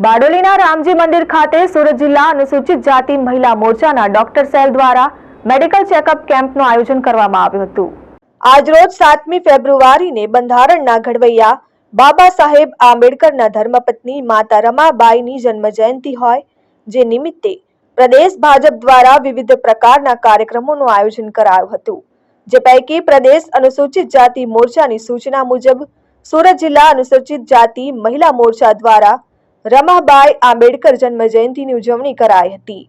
બારડોલીના રામજી મંદિર ખાતે સુરત જિલ્લા અનુસૂચિત જાતિ મહિલા મોરચાના ડોક્ટર સેલ દ્વારા મેડિકલ ચેકઅપ કેમ્પનું આયોજન કરવામાં આવ્યું હતું। આજરોજ 7મી ફેબ્રુઆરીને બંધારણના ઘડવૈયા બાબા સાહેબ આંબેડકરના ધર્મપત્ની માતા રમાબાઈની જન્મજયંતિ હોય જે નિમિત્તે પ્રદેશ ભાજપ દ્વારા વિવિધ પ્રકારના કાર્યક્રમોનું આયોજન કરાયું હતું। જે પૈકી પ્રદેશ અનુસૂચિત જાતિ મોરચાની સૂચના મુજબ સુરત જિલ્લા અનુસૂચિત જાતિ મહિલા મોરચા દ્વારા રમાબાઈ આંબેડકર જન્મજયંતિની ઉજવણી કરાઈ હતી।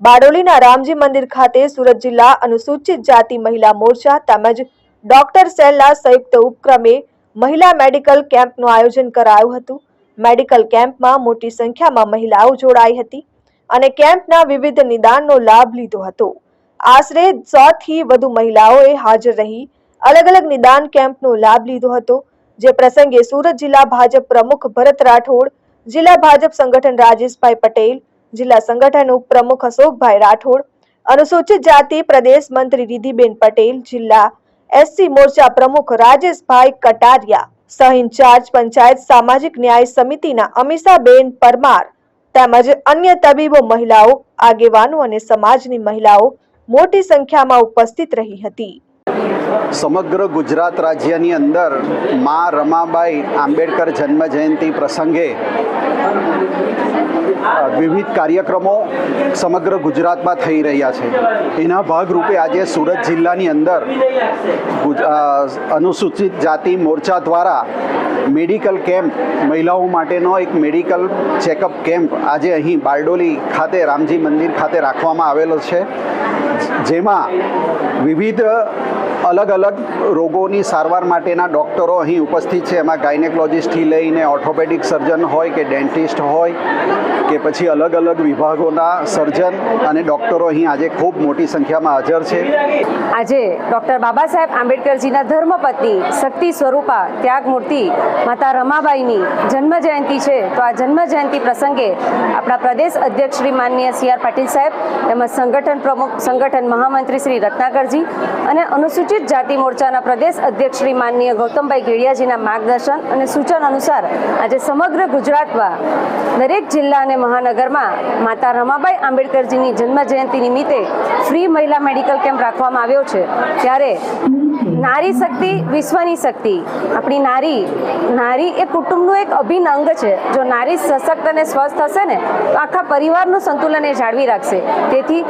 બારડોલીના રામજી મંદિર ખાતે સુરત જિલ્લા અનુસૂચિત જાતિ મહિલા મોરચા તેમજ ડોક્ટર સેલના સંયુક્ત ઉપક્રમે મહિલા મેડિકલ કેમ્પનું આયોજન કરાયું હતું। મેડિકલ કેમ્પમાં મોટી સંખ્યામાં મહિલાઓ જોડાઈ હતી અને કેમ્પના વિવિધ નિદાનનો લાભ લીધો હતો। આશરે 100 થી વધુ મહિલાઓએ હાજર રહી અલગ અલગ નિદાન કેમ્પનો લાભ લીધો હતો। જે પ્રસંગે સુરત જિલ્લા ભાજપ પ્રમુખ ભરત રાઠોડ, જિલ્લા ભાજપ સંગઠન રાજેશભાઈ પટેલ, જિલ્લા સંગઠન ઉપપ્રમુખ અશોકભાઈ રાઠોડ, અનુસૂચિત જાતિ પ્રદેશ મંત્રી રિધિબેન પટેલ, જિલ્લા એસસી મોરચા પ્રમુખ રાજેશભાઈ કટારિયા, સહ ઇન્ચાર્જ પંચાયત સામાજિક ન્યાય સમિતિના અમીષાબેન પરમાર તેમજ અન્ય તબીબો, મહિલાઓ આગેવાનો અને સમાજની મહિલાઓ મોટી સંખ્યામાં ઉપસ્થિત રહી હતી। સમગ્ર ગુજરાત રાજ્યની અંદર મા રમાબાઈ આંબેડકર જન્મ જયંતિ પ્રસંગે વિવિધ કાર્યક્રમો સમગ્ર ગુજરાતમાં થઈ રહ્યા છે। એના ભાગરૂપે આજે સુરત જિલ્લાની અંદર અનુસૂચિત જાતિ મોરચા દ્વારા મેડિકલ કેમ્પ, મહિલાઓ માટેનો એક મેડિકલ ચેકઅપ કેમ્પ આજે અહીં બારડોલી ખાતે રામજી મંદિર ખાતે રાખવામાં આવેલો છે। જેમાં વિવિધ અલગ અલગ રોગોની સારવાર માટેના ડૉક્ટરો અહીં ઉપસ્થિત છે। એમાં ગાયનેકોલોજીસ્ટથી લઈને ઓર્થોપેડિક સર્જન હોય કે ડેન્ટિસ્ટ હોય કે પછી અલગ અલગ વિભાગોના સર્જન અને ડૉક્ટરો અહીં આજે ખૂબ મોટી સંખ્યામાં હાજર છે। આજે ડૉક્ટર બાબા સાહેબ આંબેડકરજીના ધર્મપત્ની શક્તિ સ્વરૂપા ત્યાગમૂર્તિ માતા રમાબાઈની જન્મ જયંતિ છે। તો આ જન્મ જયંતિ પ્રસંગે આપણા પ્રદેશ અધ્યક્ષ શ્રી માનનીય CR પાટીલ સાહેબ તેમજ સંગઠન પ્રમુખ, સંગઠન મહામંત્રી શ્રી રત્નાકરજી અને અનુસૂચિત જાતિ મોરચાના પ્રદેશ અધ્યક્ષ શ્રી માનનીય ગૌતમભાઈ ગેડિયાજીના માર્ગદર્શન અને સૂચન અનુસાર આજે સમગ્ર ગુજરાતમાં દરેક જિલ્લા અને મહાનગરમાં માતા રમાબાઈ આંબેડકરજીની જન્મ જયંતિ નિમિત્તે ફ્રી મહિલા મેડિકલ કેમ્પ રાખવામાં આવ્યો છે। ત્યારે નારી શક્તિ વિશ્વની શક્તિ, આપણી નારી એ કુટુંબનું એક અભિન્ન અંગ છે। જો નારી સશક્ત અને સ્વસ્થ હશે ને તો આખા પરિવારનું સંતુલન એ જાળવી રાખશે। તેથી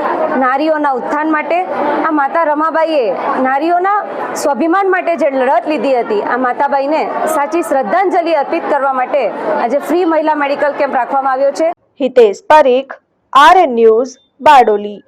નારીઓના ઉત્થાન માટે આ માતા રમાબાઈએ નારીઓના સ્વાભિમાન માટે જે લડત લીધી હતી, આ માતાબાઈને સાચી શ્રદ્ધાંજલિ અર્પિત કરવા માટે આજે ફ્રી મહિલા મેડિકલ કેમ્પ રાખવામાં આવ્યો છે। Hitesh Parikh, RN news, Bardoli.